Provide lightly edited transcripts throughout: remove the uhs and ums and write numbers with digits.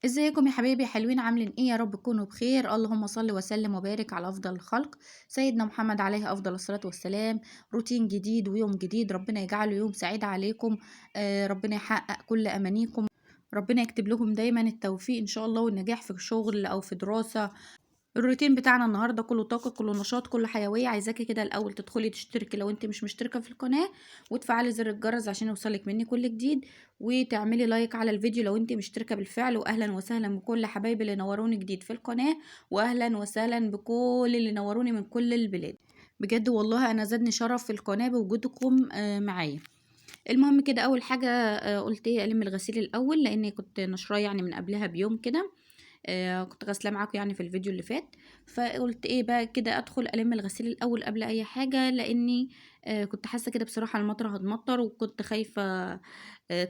ازيكم يا حبايبي حلوين عاملين ايه؟ يا رب تكونوا بخير. اللهم صل وسلم وبارك على افضل الخلق سيدنا محمد عليه افضل الصلاة والسلام. روتين جديد ويوم جديد، ربنا يجعله يوم سعيد عليكم. ربنا يحقق كل امانيكم، ربنا يكتب لكم دايما التوفيق ان شاء الله والنجاح في شغل او في دراسة. الروتين بتاعنا النهارده كله طاقه، كله نشاط، كله حيويه. عايزاكي كده الاول تدخلي تشتركي لو انت مش مشتركه في القناه، وتفعلي زر الجرس عشان يوصلك مني كل جديد، وتعملي لايك على الفيديو لو انت مشتركه بالفعل. واهلا وسهلا بكل حبايبي اللي نوروني جديد في القناه، واهلا وسهلا بكل اللي نوروني من كل البلاد. بجد والله انا زادني شرف في القناه بوجودكم معايا. المهم كده اول حاجه قلت ايه، الم الغسيل الاول لاني كنت نشراه يعني من قبلها بيوم كده. كنت غاسلاه معاكم يعني في الفيديو اللي فات. فقلت ايه بقى كده ادخل الم الغسيل الاول قبل اي حاجه، لاني كنت حاسه كده بصراحه المطره هتمطر، وكنت خايفه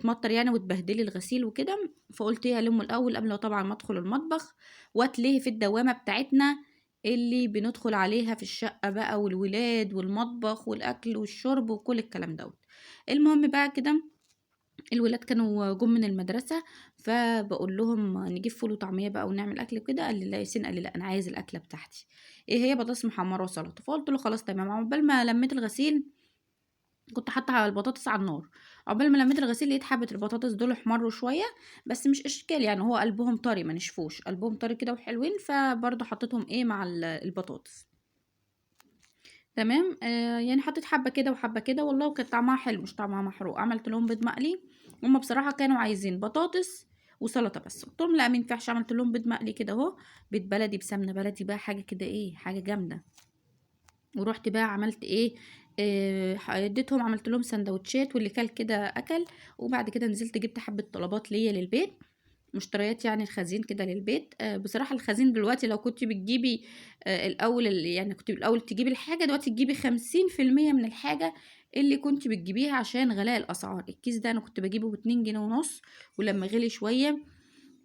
تمطر يعني وتبهدلي الغسيل وكده. فقلت ايه المه الاول قبل طبعا ما ادخل المطبخ واتلهي في الدوامه بتاعتنا اللي بندخل عليها في الشقه بقى، والولاد والمطبخ والاكل والشرب وكل الكلام دوت. المهم بقى كده الولاد كانوا جم من المدرسة، فبقول لهم نجيب فول وطعمية بقى ونعمل أكل كده. قال لي لا ياسين، قال لي لا أنا عايز الأكلة بتاعتي إيه هي، بطاطس محمرة وسلطة. فقلت له خلاص تمام. عقبال ما لميت الغسيل كنت حاطة على البطاطس على النار، عقبال ما لميت الغسيل لقيت حبة البطاطس دول احمروا شوية، بس مش اشكال يعني، هو قلبهم طري ما نشفوش، قلبهم طري كده وحلوين، فبرضه حطيتهم ايه مع البطاطس. تمام. يعني حطيت حبة كده وحبة كده والله، وكان طعمها حلو مش طعمها محروق. عملت لهم بيض مقلي، هما بصراحة كانوا عايزين بطاطس وسلطة بس، قلت لهم لا ما ينفعش. عملت لهم بيض مقلي كده اهو، بيض بلدي بسمنة بلدي بقى، حاجة كده ايه، حاجة جامدة. ورحت بقى عملت ايه، اديتهم عملت لهم سندوتشات، واللي كل كده اكل. وبعد كده نزلت جبت حبة طلبات ليا للبيت، مشتريات يعني الخزين كده للبيت. بصراحة الخزين دلوقتي لو كنت بتجيبي الأول يعني كنت الأول تجيبي الحاجة، دلوقتي تجيبي 50% من الحاجة اللي كنت بتجيبيها عشان غلاء الأسعار. الكيس ده أنا كنت بجيبه ب2 جنيه ونص، ولما غلي شوية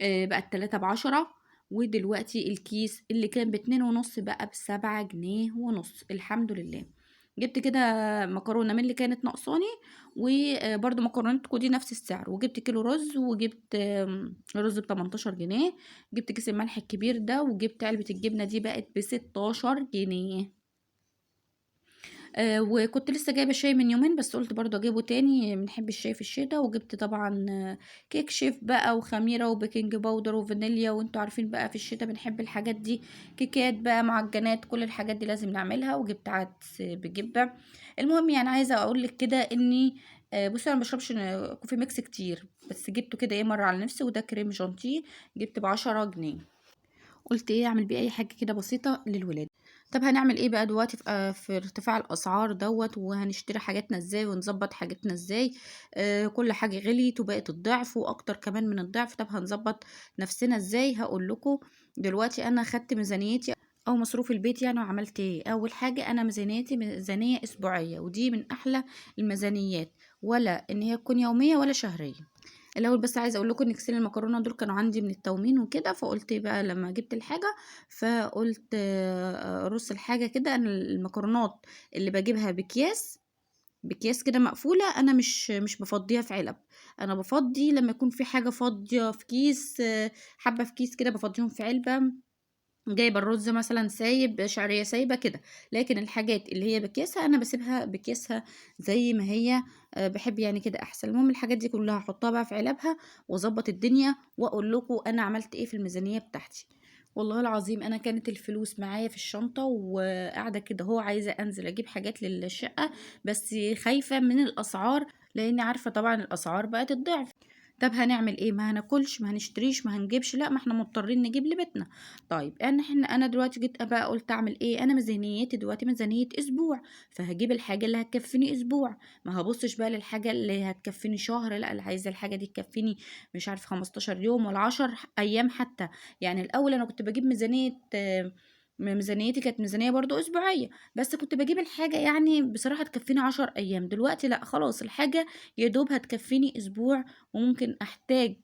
بقت 3 ب10. ودلوقتي الكيس اللي كان ب2 ونص بقى ب7 جنيه ونص، الحمد لله. جبت كده مكرونة من اللي كانت ناقصاني، وبرضو مكرونتكو دي نفس السعر. وجبت كيلو رز، وجبت رز ب18 جنيه. جبت كيس الملح الكبير ده، وجبت علبة الجبنة دي بقت ب16 جنيه. وكنت لسه جايبة شاي من يومين، بس قلت برضو اجيبه تاني، بنحب الشاي في الشتا. وجبت طبعا كيك شيف بقى، وخميرة، وبيكنج باودر، وفانيليا، وانتوا عارفين بقى في الشتا بنحب الحاجات دي. كيكات بقى، معجنات، كل الحاجات دي لازم نعملها. وجبت عدس بجبة. المهم يعني عايزة اقولك كده اني بصي انا مبشربش كوفي ميكس كتير، بس جبته كده ايه مرة على نفسي. وده كريم جانتيه جبت ب10 جنيه. قلت ايه اعمل بيه اي حاجه كده بسيطه للولاد. طب هنعمل ايه بقى دلوقتي في ارتفاع الاسعار دوت، وهنشتري حاجاتنا ازاي ونظبط حاجاتنا ازاي؟ كل حاجه غليت وبقت الضعف واكتر كمان من الضعف. طب هنظبط نفسنا ازاي؟ هقول لكم. دلوقتي انا خدت ميزانيتي او مصروف البيت يعني، وعملت ايه. اول حاجه انا ميزانيتي ميزانيه اسبوعيه، ودي من احلى الميزانيات، ولا ان هي تكون يوميه ولا شهريه. الاول بس عايزه اقول لكم ان كيسين المكرونه دول كانوا عندي من التومين وكده، فقلت بقى لما جبت الحاجه فقلت ارص الحاجه كده. انا المكرونات اللي بجيبها بكياس كده مقفوله، انا مش بفضيها في علب. انا بفضي لما يكون في حاجه فاضيه في كيس، حبه في كيس كده بفضيهم في علبه. جايبه الرز مثلا سايب، شعريه سايبه كده. لكن الحاجات اللي هي بكيسها انا بسيبها بكيسها زي ما هي. بحب يعني كده احسن. المهم الحاجات دي كلها احطها بقى في علبها واظبط الدنيا، واقول لكم انا عملت ايه في الميزانيه بتاعتي. والله العظيم انا كانت الفلوس معايا في الشنطه، وقاعده كده هو عايزه انزل اجيب حاجات للشقه، بس خايفه من الاسعار، لاني عارفه طبعا الاسعار بقت الضعف. طب هنعمل ايه؟ ما هناكلش، ما هنشتريش، ما هنجيبش، لا ما احنا مضطرين نجيب لبيتنا. طيب انا دلوقتي جيت بقى قلت اعمل ايه. انا ميزانيتي دلوقتي ميزانية اسبوع، فهجيب الحاجة اللي هتكفيني اسبوع. ما هبصش بقى للحاجة اللي هتكفيني شهر، لا اللي عايزة الحاجة دي تكفيني مش عارف 15 يوم ولا 10 ايام حتى. يعني الاول انا كنت بجيب ميزانيتي كانت ميزانية برضو أسبوعية، بس كنت بجيب الحاجة يعني بصراحة تكفيني 10 أيام. دلوقتي لأ خلاص، الحاجة يدوب هتكفيني أسبوع، وممكن أحتاج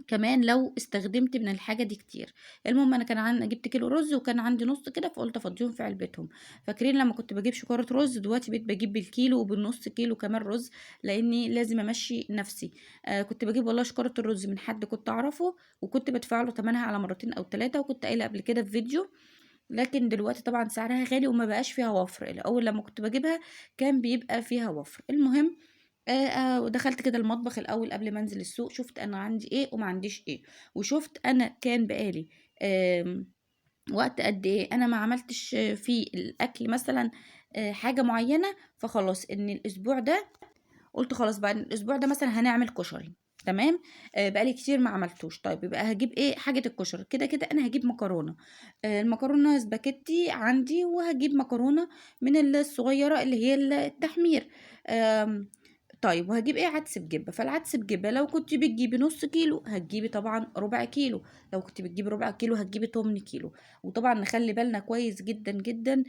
كمان لو استخدمت من الحاجة دي كتير. المهم أنا كان جبت كيلو رز وكان عندي نص كده، فقلت افضيهم في علبتهم. فاكرين لما كنت بجيب شكارة رز؟ دلوقتي بقيت بجيب بالكيلو وبالنص كيلو كمان رز، لاني لازم امشي نفسي. كنت بجيب والله شكارة الرز من حد كنت اعرفه، وكنت بدفع له ثمنها على مرتين او ثلاثة، وكنت قايله قبل كده في فيديو. لكن دلوقتي طبعا سعرها غالي وما بقاش فيها وفر. الاول لما كنت بجيبها كان بيبقى فيها وفر. المهم ودخلت كده المطبخ الأول قبل ما انزل السوق، شُفت أنا عندي إيه وما عنديش إيه، وشُفت أنا كان بقى لي آمم وقت قد إيه أنا ما عملتش فيه الأكل مثلًا حاجة معيّنة، فخلاص إن الأسبوع ده قُلت خلاص بقى الأسبوع ده مثلًا هنعمل كشري، تمام. بقى لي كتير ما عملتوش، طيب يبقى هاجيب إيه، حاجة الكشري، كده أنا هاجيب مكرونة. المكرونة سباكيتي عندي، وهاجيب مكرونة من الصغيّرة اللي هي التحمير. آمم طيب وهاجيب إيه، عدس بجبة. فالعدس بجبة لو كنتِ بتجيبي نُص كيلو هتجيبي طبعًا ربع كيلو، لو كنتِ بتجيبي ربع كيلو هتجيبي تُمن كيلو. وطبعًا نخلّي بالنا كويس جدًا، جدًا،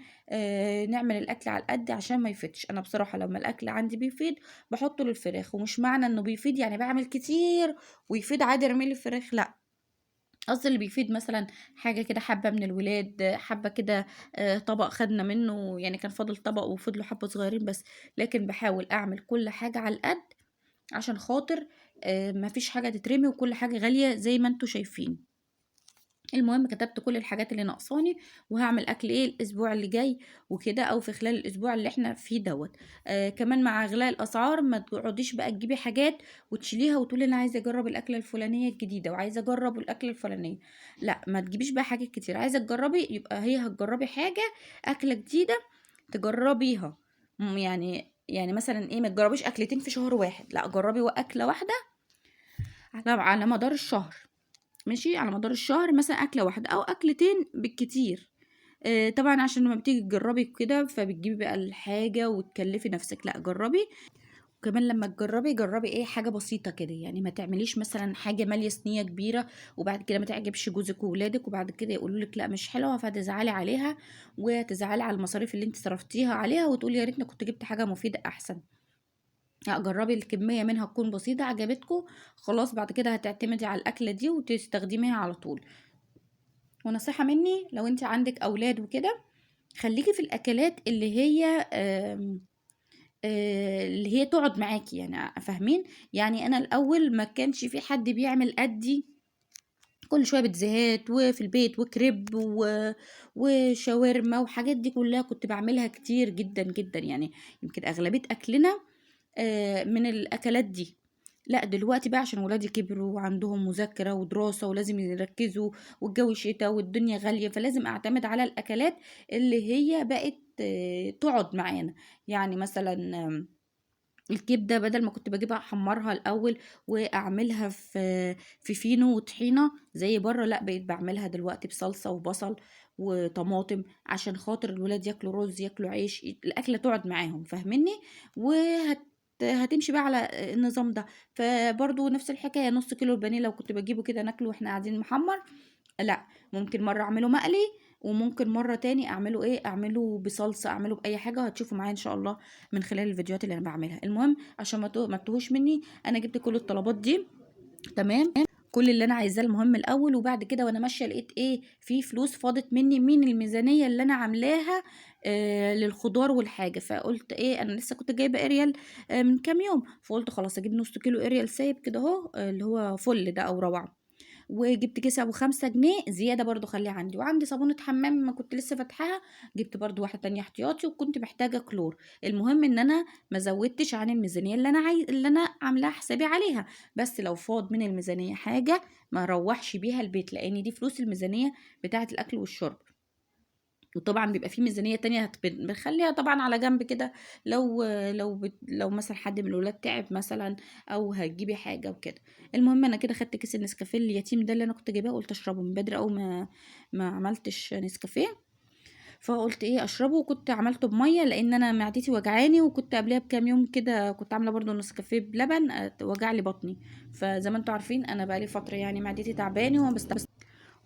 نعمل الأكل على القد عشان ما يفيدش. أنا بصراحة لمّا الأكل عندي بيفيد باحطه للفراخ، ومش معنى إنه بيفيد يعني باعمل كتير ويفيد عادي ارميه للفراخ، لأ. قصدي اللي بيفيد مثلًا حاجة كده، حبّة من الولاد، حبّة كده، طبق خدنا منه، يعني كان فاضل طبق وفضلوا حبّة صغيّرين بس. لكن باحاول أعمل كل حاجة على القد عشان خاطر ما فيش حاجة تترمي، وكل حاجة غالية زي ما أنتم شايفين. المهم كتبت كل الحاجات اللي ناقصاني، وهاعمل أكل إيه الأسبوع اللي جاي وكده، أو في خلال الأسبوع اللي إحنا فيه دوّة. كمان مع إغلاء الأسعار ما تقعديش بقى تجيبي حاجات وتشيليها وتقولي أنا عايزة أجرّب الأكلة الفلانية الجديدة، وعايزة أجرّب الأكلة الفلانية. لأ، ما تجيبيش بقى حاجات كتير. عايزة تجرّبي يبقى هي هتجرّبي حاجة، أكلة جديدة تجرّبيها. يعني مثلًا إيه، ما تجرّبيش أكلتين في شهر واحد، لأ جرّبي أكلة واحدة على مدار الشهر. ماشي، على مدار الشهر مثلًا أكلة واحدة أو أكلتين بالكتير. طبعًا عشان لمّا بتيجي تجرّبي كده فبتجيبي بقى الحاجة وتكلّفي نَفْسِك، لأ جرّبي. وكمان لمّا تجرّبي، جرّبي إيه، حاجة بسيطة كده، يعني ما تعمليش مثلًا حاجة مالية صينية كبيرة وبعد كده ما تعجبش جوزِك وولادِك، وبعد كده يقولوا لِك لأ مش حلوة، فتزعلي عليها وتزعلي على المصاريف اللي أنتِ صرفتيها عليها، وتقولي يا ريتني كنت جِبت حاجة مفيدة أحسن. لأ جرّبي الكمية منها تكون بسيطة عجبتكم، خلاص بعد كده هتعتمدي على الأكلة دي وتستخدميها على طول. ونصيحة مني لو انت عندك اولاد وكده، خليكي في الاكلات اللي هي اللي هي تقعد معاكي، يعني فاهمين. يعني انا الاول ما كانش في حد بيعمل قدي، كل شويه بيتزاهات وفي البيت وكريب وشاورما وحاجات دي كلها كنت بعملها كتير جدا جدا، يعني يمكن اغلبيه اكلنا من الأكلات دي. لأ دلوقتي بقى عشان ولادي كبروا وعندهم مذاكرة ودراسة ولازم يركزوا، والجو شتا والدنيا غالية، فلازم أعتمد على الأكلات اللي هي بقت تقعد معانا. يعني مثلا الكبدة بدل ما كنت باجيبها أحمّرها الأول وأعملها في فينو وطحينة زي برّه، لأ بقيت باعملها دلوقتي بصلصة وبصل وطماطم، عشان خاطر الولاد ياكلوا رز، ياكلوا عيش، الأكلة تقعد معاهم، فاهمني؟ هتمشي بقى على النظام ده. فبرضه نفس الحكاية، نُص كيلو البانيه لو كنت باجيبه كده ناكله وإحنا قاعدين محمّر، لأ، ممكن مرّة أعمله مقلي، وممكن مرّة تاني أعمله إيه، أعمله بصلصة، أعمله بأي حاجة، وهتشوفوا معايا إن شاء الله من خلال الفيديوهات اللي أنا باعملها. المهم عشان ما تتوهوش منّي، أنا جِبت كل الطلبات دي، تمام، كل اللي أنا عايزاه المهم الأول، وبعد كده وأنا ماشية لقيت إيه، في فلوس فاضت منّي من الميزانية اللي أنا عاملاها للخضار والحاجة. فقُلت إيه، أنا لسه كنت جايبة أريال من كام يوم، فقُلت خلاص أجيب نُص كيلو أريال سايب كده أهو، اللي هو فُل ده أو روعة. وجبت كيس أبو 5 جنيه زيادة برضه خلّيه عندي، وعندي صابونة حمام ما كنت لسه فاتحاها، جبت برضه واحدة تانية احتياطي، وكنت محتاجة كلور. المهم إن أنا ما زوّدتش عن الميزانية اللي أنا عاملاها حسابي عليها. بس لو فاض من الميزانية حاجة ما اروّحش بيها البيت، لإن دي فلوس الميزانية بتاعة الأكل والشرب. وطبعًا بيبقى في ميزانية تانية بنخلّيها طبعًا على جنب كده، لو مثلًا حد من الولاد تعب مثلًا أو هتجيبي حاجة وكده. المهم أنا كده خدت كيس النسكافيه اليتيم ده اللي أنا كنت جايباه، قُلت أشربه من بدري أوي ما عملتش نسكافيه، فقُلت إيه أشربه، وكنت عملته بمَيّة لإن أنا معدتي وجعاني، وكنت قبليها بكام يوم كده كنت عاملة برضه نسكافيه بلبن، وجع لي بطني. فزي ما أنتم عارفين أنا بقى لي فترة يعني معدتي تعباني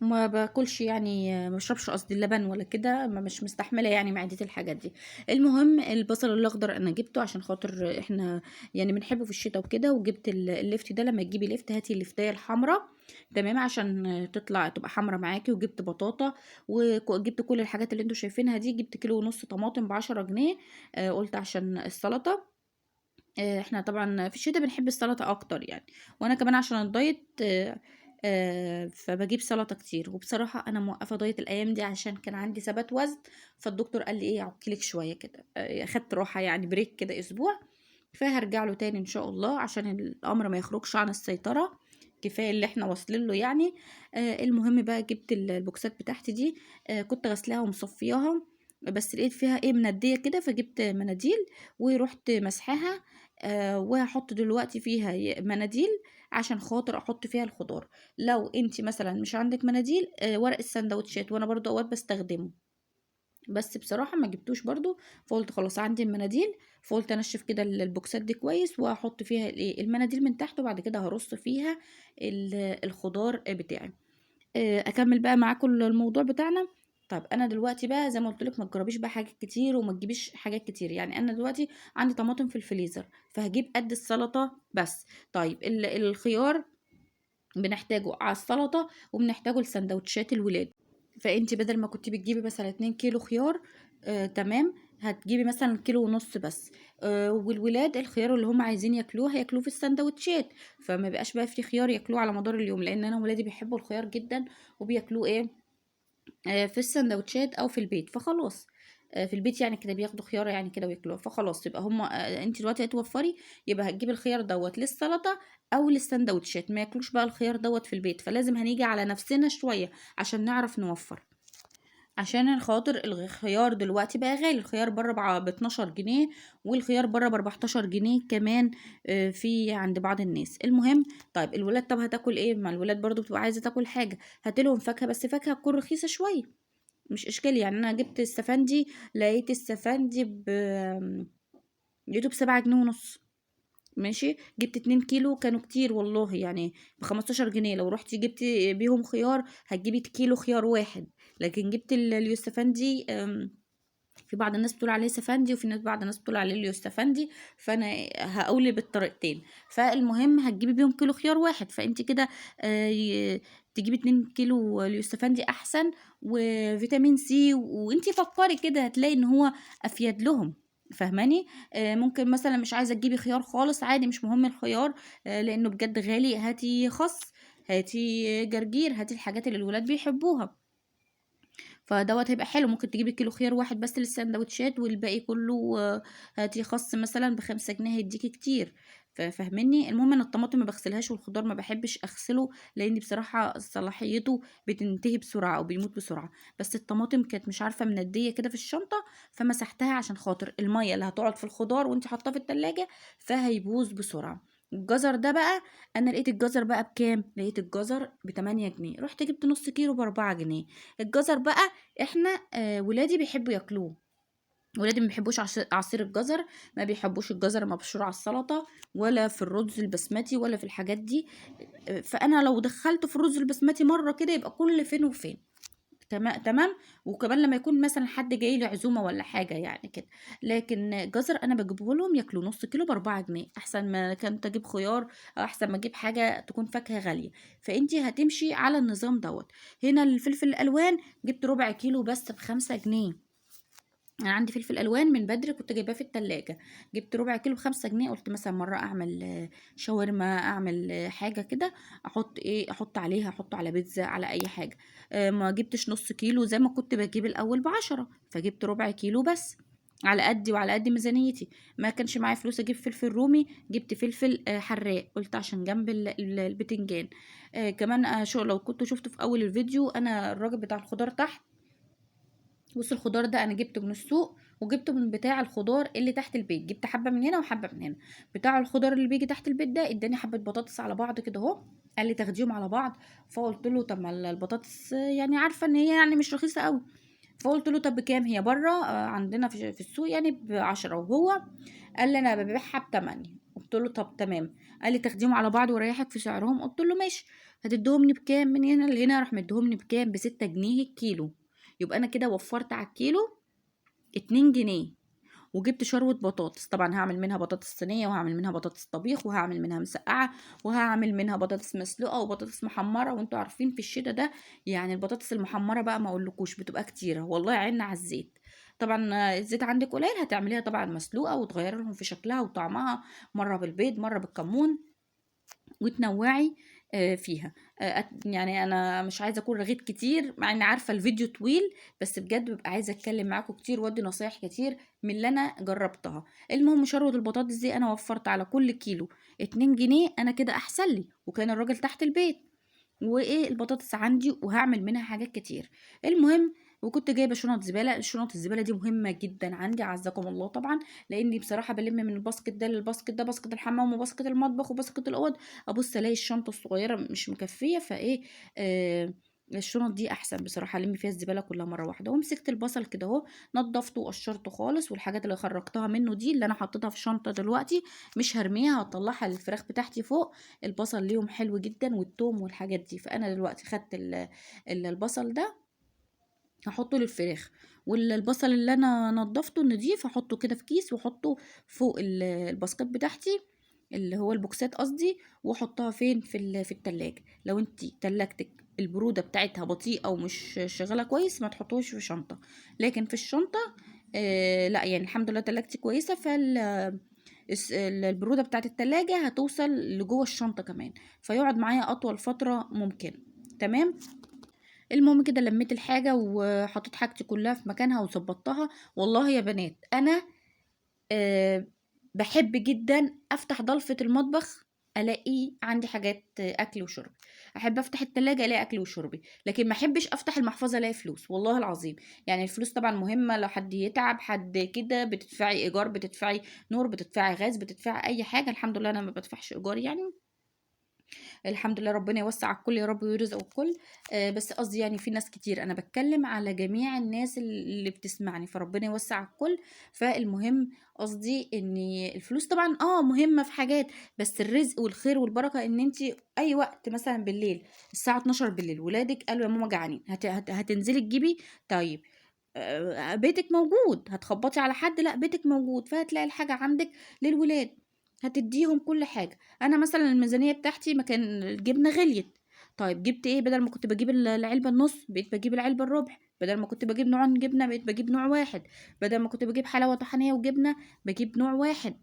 ما باكلش يعني ما باشربش قصدي اللبن ولا كده، مش مستحملة يعني معدتي الحاجات دي. المهم البصل الأخضر أنا جبته عشان خاطر إحنا يعني بنحبه في الشتا وكده، وجبت اللفت ده. لما تجيبي لفت هاتي اللفتاية الحمرا تمام عشان تبقى حمرا معاكي. وجبت بطاطا وجبت كل الحاجات اللي انتوا شايفينها دي. جبت كيلو ونص طماطم ب10 جنيه، قلت عشان السلطة. احنا طبعا في الشتاء بنحب السلطة اكتر يعني، وانا كمان عشان الدايت فبجيب سلطة كتير. وبصراحة انا موقفة دايت الايام دي عشان كان عندي ثبات وزن، فالدكتور قال لي ايه عكلك شوية كده. اخدت راحة يعني بريك كده اسبوع، فهرجع له تاني ان شاء الله عشان الامر ما يخرجش عن السيطرة. كفاية اللي احنا واصلين له يعني. المهم بقى جبت البوكسات بتاعتي دي. كنت غسلاها ومصفياها، بس لقيت فيها ايه مندية كده، فجبت مناديل ورحت مسحاها. وهحط دلوقتي فيها مناديل عشان خاطر احط فيها الخضار. لو انتي مثلا مش عندك مناديل، ورق السندوتشات وانا برضو اوقات بستخدمه، بس بصراحة ما جبتوش برضو. فقلت خلاص عندي المناديل، فقلت انشف كده البوكسات دي كويس وهحط فيها الايه المناديل من تحت، وبعد كده هرص فيها الخضار بتاعي. اكمل بقى معاكم الموضوع بتاعنا. طيب انا دلوقتي بقى زي ما قلت لك ما تجربيش بقى حاجات كتير وما تجيبيش حاجات كتير. يعني انا دلوقتي عندي طماطم في الفريزر، فهجيب قد السلطه بس. طيب الخيار بنحتاجه على السلطه وبنحتاجه لسندوتشات الولاد. فانتي بدل ما كنتي بتجيبي مثلا 2 كيلو خيار، تمام، هتجيبي مثلا كيلو ونص بس. والولاد الخيار اللي هم عايزين ياكلوه هياكلوه في السندوتشات، فما بقاش بقى في خيار ياكلوه على مدار اليوم، لان انا ولادي بيحبوا الخيار جدا وبياكلوه ايه في السندوتشات او في البيت. فخلاص في البيت يعني كده بياخدوا خيار يعني كده وياكلوها. فخلاص يبقى هم انت دلوقتي هتوفري، يبقى هتجيبي الخيار دوت للسلطه او للسندوتشات. ما ياكلوش بقى الخيار دوت في البيت، فلازم هنيجي على نفسنا شويه عشان نعرف نوفر. عشان خاطر الخيار دلوقتي بقى غالي. الخيار بره ب12 جنيه، والخيار بره ب14 جنيه كمان في عند بعض الناس. المهم طيب الولاد طب هتاكل ايه؟ ما الولاد برضو بتبقى عايزه تاكل حاجه، هاتلهم فاكهه، بس فاكهه تكون رخيصه شويه، مش اشكال. يعني انا جبت السفندي، لقيت السفندي لقيته ب7 جنيه ونص. ماشي، جبت 2 كيلو كانوا كتير والله يعني، ب15 جنيه. لو رحتي جبتي بيهم خيار هتجيبي كيلو خيار واحد. لكن جبت اليوسفندي، في بعض الناس بتقول عليه سفندي وفي بعض الناس بتقول عليه اليوسفندي، فانا هقول بالطريقتين. فالمهم هتجيبي بيهم كيلو خيار واحد، فانت كده تجيبي 2 كيلو اليوسفندي احسن، وفيتامين سي. وانت فكري كده هتلاقي ان هو افيد لهم، فاهماني؟ ممكن مثلا مش عايزه تجيبي خيار خالص، عادي مش مهم الخيار، لانه بجد غالي. هاتي خس، هاتي جرجير، هاتي الحاجات اللي الولاد بيحبوها. فدوت هيبقى حلو. ممكن تجيبي كيلو خيار واحد بس للسندوتشات، والباقي كله هاتي خس مثلا ب5 جنيه هيديكي كتير. فاهمني؟ المهم ان الطماطم ما بغسلهاش، والخضار ما بحبش اغسله لان بصراحه صلاحيته بتنتهي بسرعه او بيموت بسرعه. بس الطماطم كانت مش عارفه منديه كده في الشنطه، فمسحتها عشان خاطر الميه اللي هتقعد في الخضار وانت حاطاه في التلاجة فهيبوظ بسرعه. الجزر ده بقى، انا لقيت الجزر بقى بكام؟ لقيت الجزر ب8 جنيه، رحت جبت نص كيلو ب4 جنيه. الجزر بقى احنا ولادي بيحبوا ياكلوه. ولادي ما بيحبوش عصير الجزر، ما بيحبوش الجزر مبشور على السلطه ولا في الرز البسمتي ولا في الحاجات دي. فانا لو دخلته في الرز البسمتي مره كده يبقى كل فين وفين. تمام تمام. وكمان لما يكون مثلا حد جاي لي عزومه ولا حاجه يعني كده. لكن جزر انا بجيبه لهم ياكلوا نص كيلو ب4 جنيه، احسن ما كنت اجيب خيار، او احسن ما اجيب حاجه تكون فاكهه غاليه. فانتي هتمشي على النظام دوت. هنا الفلفل الالوان جبت ربع كيلو بس ب5 جنيه. انا عندي فلفل الوان من بدري كنت جايباه في التلاجة، جبت ربع كيلو ب5 جنيه. قلت مثلا مره اعمل شاورما، اعمل حاجه كده، احط ايه، احط عليها، احطه على بيتزا، على اي حاجه. ما جبتش نص كيلو زي ما كنت بجيب الاول ب10، فجبت ربع كيلو بس، على قدي وعلى قد ميزانيتي. ما كانش معايا فلوس اجيب فلفل رومي، جبت فلفل حراق، قلت عشان جنب البتنجان. كمان شو لو كنتوا شفتوا في اول الفيديو انا الراجل بتاع الخضار تحت. بص الخضار ده انا جبته من السوق، وجبته من بتاع الخضار اللي تحت البيت. جبت حبه من هنا وحبه من هنا. بتاع الخضار اللي بيجي تحت البيت ده اداني حبه بطاطس على بعض كده اهو، قال لي تاخديهم على بعض. فقلت له طب ما البطاطس يعني عارفه ان هي يعني مش رخيصه قوي. فقلت له طب بكام هي بره عندنا في السوق يعني ب10، وهو قال لي انا ببيعها ب8. قلت له طب تمام. قال لي تاخديهم على بعض وريحك في سعرهم، قلت له ماشي. هتديهم لي بكام من هنا لهنا؟ راح مديهم لي بكام؟ ب6 جنيه الكيلو. يبقى انا كده وفرت على الكيلو 2 جنيه. وجبت شروة بطاطس، طبعا هعمل منها بطاطس صينية، وهعمل منها بطاطس طبيخ، وهعمل منها مسقعة، وهعمل منها بطاطس مسلوقة وبطاطس محمرة. وانتوا عارفين في الشتا ده يعني البطاطس المحمرة بقى ما اقولكوش بتبقى كتيرة والله، عنا على الزيت. طبعا الزيت عندك قليل، هتعمليها طبعا مسلوقة وتغير لهم في شكلها وطعمها، مرة بالبيض مرة بالكمون، وتنوعي فيها. يعني انا مش عايزه اكون رغيت كتير، مع اني عارفه الفيديو طويل، بس بجد ببقى عايزه اتكلم معاكم كتير وادي نصايح كتير من اللي انا جربتها. المهم شروه البطاطس دي انا وفرت على كل كيلو 2 جنيه، انا كده احسن لي، وكان الراجل تحت البيت، وايه البطاطس عندي وهعمل منها حاجات كتير. المهم وكنت جايبه شنط زباله. شنط الزباله دي مهمه جدا عندي، عزكم الله طبعا، لاني بصراحه بلم من الباسكت ده للباسكت ده، باسكت الحمام وباسكت المطبخ وباسكت الاوض، ابص الاقي الشنطه الصغيره مش مكفيه، فايه الشنط دي احسن بصراحه الم فيها الزباله كلها مره واحده. ومسكت البصل كده اهو، نضفته وقشرته خالص، والحاجات اللي خرجتها منه دي اللي انا حطيتها في شنطه دلوقتي مش هرميها، هطلعها للفراخ بتاعتي فوق. البصل ليهم حلو جدا والثوم والحاجات دي. فانا دلوقتي خدت البصل ده هحطه للفراخ، والبصل اللي انا نضفته النضيف هحطه كده في كيس واحطه فوق الباسكت بتاعتي، اللي هو البوكسات قصدي، واحطها فين؟ في التلاجة. لو انتي تلاجتك البرودة بتاعتها بطيئة ومش شغالة كويس ما تحطوش في شنطة، لكن في الشنطة لا يعني الحمد لله تلاجتي كويسة، البرودة بتاعت التلاجة هتوصل لجوه الشنطة كمان، فيقعد معايا أطول فترة ممكن. تمام. المهم كده لميت الحاجة وحطيت حاجتي كلها في مكانها وظبطتها. والله يا بنات أنا أه بحب جدا أفتح ضلفة المطبخ ألاقي عندي حاجات أكل وشرب، أحب أفتح التلاجة ألاقي أكل وشربي، لكن ما أحبش أفتح المحفظة ألاقي فلوس والله العظيم. يعني الفلوس طبعا مهمة، لو حد يتعب حد كده بتدفعي إيجار، بتدفعي نور، بتدفعي غاز، بتدفعي أي حاجة. الحمد لله أنا ما بدفعش إيجار يعني، الحمد لله ربنا يوسع على الكل يا رب ويرزق الكل. بس قصدي يعني في ناس كتير، انا بتكلم على جميع الناس اللي بتسمعني، فربنا يوسع على الكل. فالمهم قصدي ان الفلوس طبعا مهمة في حاجات، بس الرزق والخير والبركة ان انت اي وقت مثلا بالليل الساعة 12 بالليل ولادك قالوا يا ماما جعانين، هتنزلي تجيبي. طيب بيتك موجود، هتخبطي على حد؟ لا بيتك موجود، فهتلاقي الحاجة عندك للولاد، هتديهم كل حاجة. انا مثلا الميزانية بتاعتي مكان الجبنة غليت، طيب جبت ايه؟ بدل ما كنت بجيب العلبة النص بقيت بجيب العلبة الربع، بدل ما كنت بجيب نوعين جبنة بقيت بجيب نوع واحد، بدل ما كنت بجيب حلاوة طحينية وجبنة بجيب نوع واحد.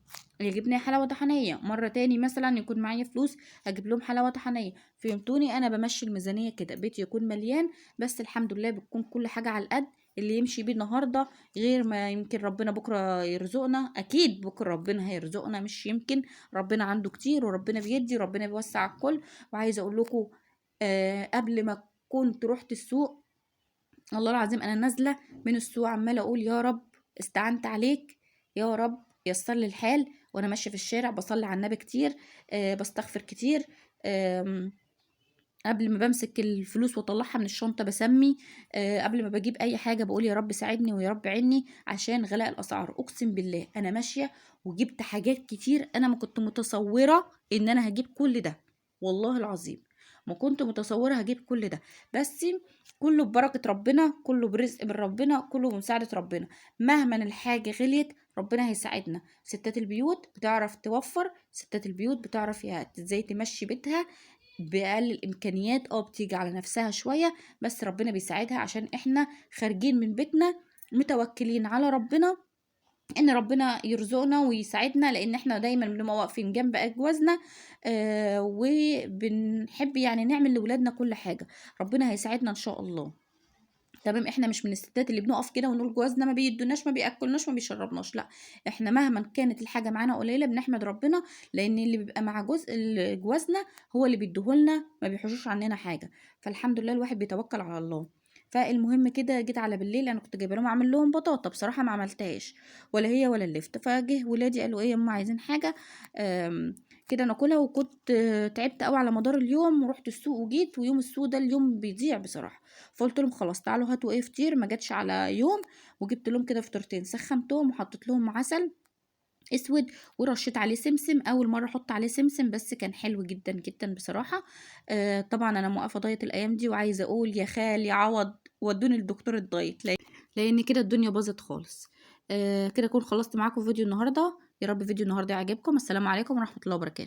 اللي جبنة حلاوة طحينية مرة تاني مثلا يكون معايا فلوس هجيب لهم حلاوة طحينية. فهمتوني؟ انا بمشي الميزانية كده، بيتي يكون مليان، بس الحمد لله بتكون كل حاجة على القد اللي يمشي بيه النهارده، غير ما يمكن ربنا بكره يرزقنا، اكيد بكره ربنا هيرزقنا مش يمكن، ربنا عنده كتير وربنا بيدي، ربنا بيوسع على الكل. وعايزه اقول لكم قبل ما كنت رحت السوق، والله العظيم انا نازله من السوق عماله اقول يا رب استعنت عليك، يا رب يسر لي الحال، وانا ماشيه في الشارع بصلي على النبي كتير، بستغفر كتير، قبل ما بمسك الفلوس واطلعها من الشنطه بسمي، قبل ما بجيب اي حاجه بقول يا رب ساعدني ويا رب عيني، عشان غلاء الاسعار. اقسم بالله انا ماشيه وجبت حاجات كتير انا ما كنت متصوره ان انا هجيب كل ده، والله العظيم ما كنت متصوره هجيب كل ده، بس كله ببركه ربنا، كله برزق من ربنا، كله بمساعده ربنا. مهما الحاجه غليت ربنا هيساعدنا. ستات البيوت بتعرف توفر، ستات البيوت بتعرف ازاي تمشي بيتها بأقل الإمكانيات، بتيجي على نفسها شوية، بس ربنا بيساعدها عشان احنا خارجين من بيتنا متوكلين على ربنا ان ربنا يرزقنا ويساعدنا، لان احنا دايما بنبقى واقفين جنب اجوازنا، وبنحب يعني نعمل لولادنا كل حاجة، ربنا هيساعدنا ان شاء الله. تمام. احنا مش من الستات اللي بنقف كده ونقول جوازنا ما بيدوناش ما بياكلناش ما بيشربناش، لا، احنا مهما كانت الحاجه معانا قليله بنحمد ربنا، لان اللي بيبقى مع جوازنا هو اللي بيديهولنا، ما بيحوشوش عننا حاجه، فالحمد لله الواحد بيتوكل على الله. فالمهم كده جيت على بالليل، انا كنت جايبه لهم اعمل لهم بطاطا، بصراحه ما عملتهاش ولا هي ولا اللفت، فجه ولادي قالوا ايه يا ماما عايزين حاجه كده ناكلها، وكنت تعبت قوي على مدار اليوم ورحت السوق وجيت، ويوم السوق ده اليوم بيضيع بصراحه، فقلت لهم خلاص تعالوا هاتوا ايه فطير، ما جاتش على يوم، وجبت لهم كده فطيرتين سخنتهم وحطيت لهم عسل اسود، ورشيت عليه سمسم. اول مره احط عليه سمسم بس كان حلو جدا جدا بصراحه. طبعا انا موقفه دايت الايام دي، وعايزه اقول يا خال يا عوض ودوني لدكتور الدايت، لان كده الدنيا باظت خالص. كده اكون خلصت معاكم فيديو النهارده. يا رب فيديو النهارده يعجبكم. السلام عليكم ورحمه الله وبركاته.